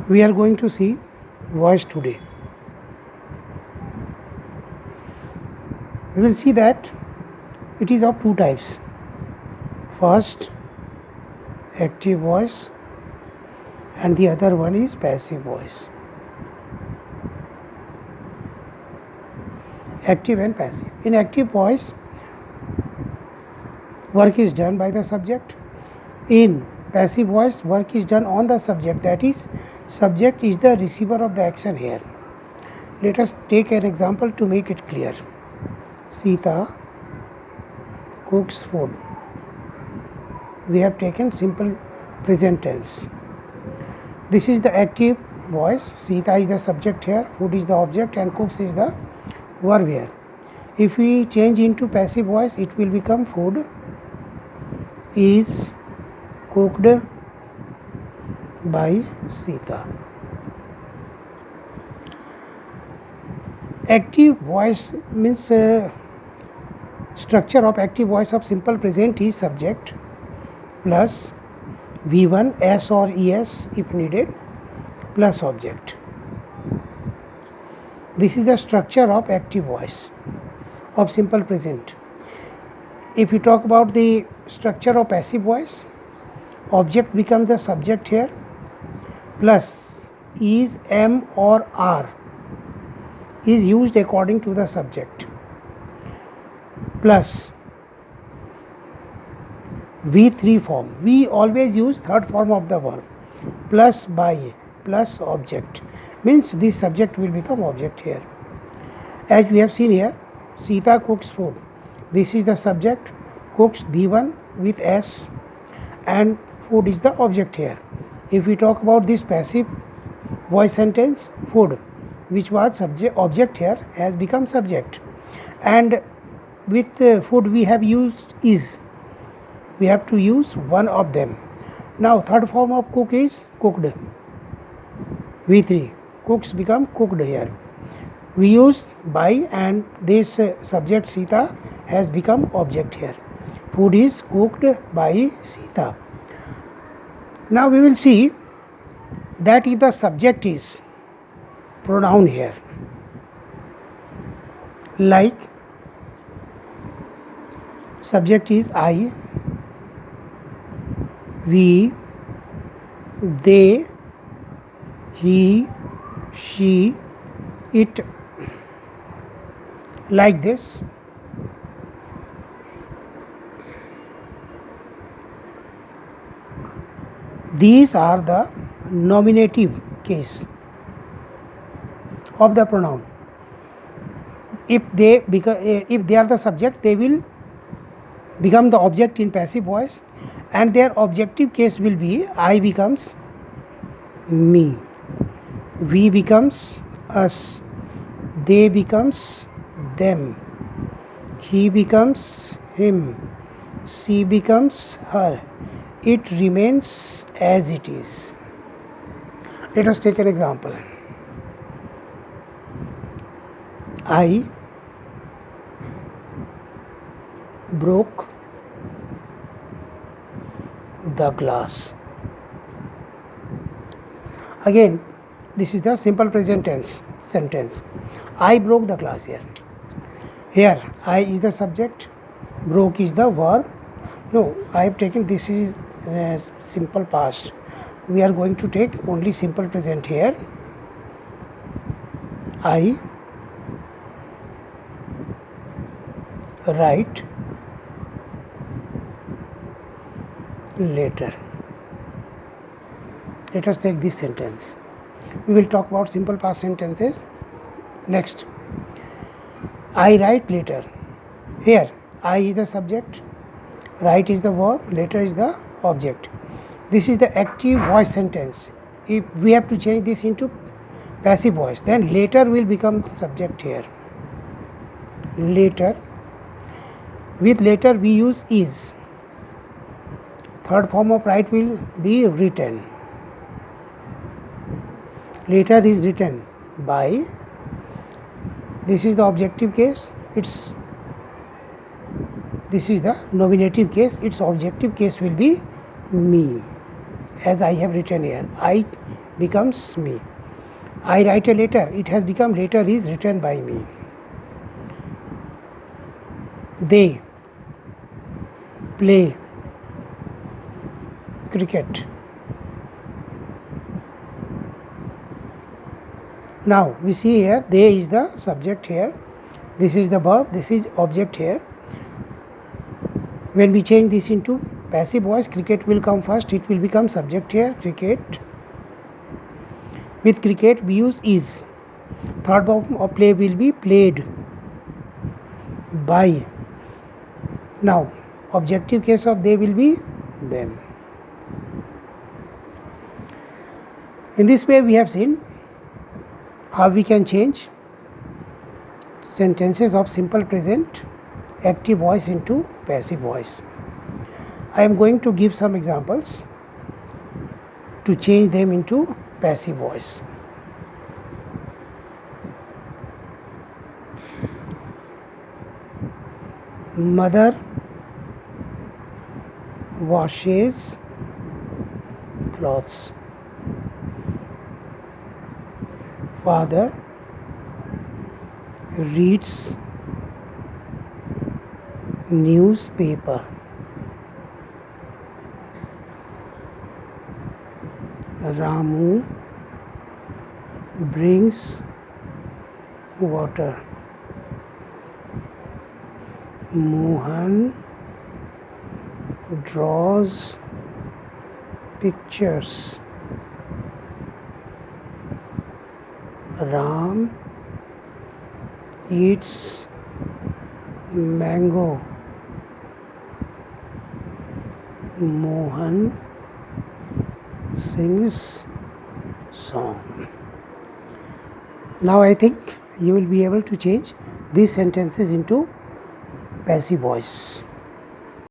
We are going to see voice today. We will see that it is of two types. First, active voice, and the other one is passive voice. Active and passive. In active voice, work is done by the subject. In passive voice, work is done on the subject, that is, subject is the receiver of the action here. Let us take an example to make it clear. Sita cooks food. We have taken simple present tense. This is the active voice. Sita is the subject here, food is the object, and cooks is the verb here. If we change into passive voice, it will become food is cooked by Sita. Active voice means structure of active voice of simple present is subject plus V1 S or ES if needed plus object. This is the structure of active voice of simple present. If you talk about the structure of passive voice, object becomes the subject here plus is, am or are is used according to the subject plus V3 form. We always use third form of the verb plus by plus object, means this subject will become object here. As we have seen here, Sita cooks food. This is the subject, cooks B1 with S, and food is the object here. If we talk about this passive voice sentence, food, which was object here, has become subject, and with food we have used is. We have to use one of them. Now third form of cook is cooked. V3, cooks become cooked here. We use by, and this subject Sita has become object here. Food is cooked by Sita. Now we will see that if the subject is pronoun here, like subject is I, we, they, he, she, it, like this. These are the nominative case of the pronoun. If they are the subject, they will become the object in passive voice, and their objective case will be I becomes me, we becomes us, they becomes them, he becomes him, she becomes her, it remains as it is. Let us take an example. I broke the glass. Again, this is the simple present tense sentence. I broke the glass here. Here, I is the subject, broke is the verb. No, I have taken this is simple past. We are going to take only simple present here. I write later. Let us take this sentence. We will talk about simple past sentences next. I write later. Here, I is the subject, write is the verb, later is the object. This is the active voice sentence. If we have to change this into passive voice, then later will become subject here. Later. With later we use is. Third form of write will be written. Later is written by. This is the objective case. This is the nominative case. Its objective case will be me, as I have written here. I becomes me. I write a letter, it has become letter is written by me. They play cricket. Now we see here, they is the subject here, this is the verb, this is object here. When we change this into passive voice, cricket will come first, it will become subject here, cricket. With cricket we use is. Third form of play will be played by. Now objective case of they will be them. In this way we have seen how we can change sentences of simple present active voice into passive voice. I am going to give some examples to change them into passive voice. Mother washes clothes. Father reads newspaper. Ramu brings water. Mohan draws pictures. Ram eats mango. Mohan sings song. Now I think you will be able to change these sentences into passive voice.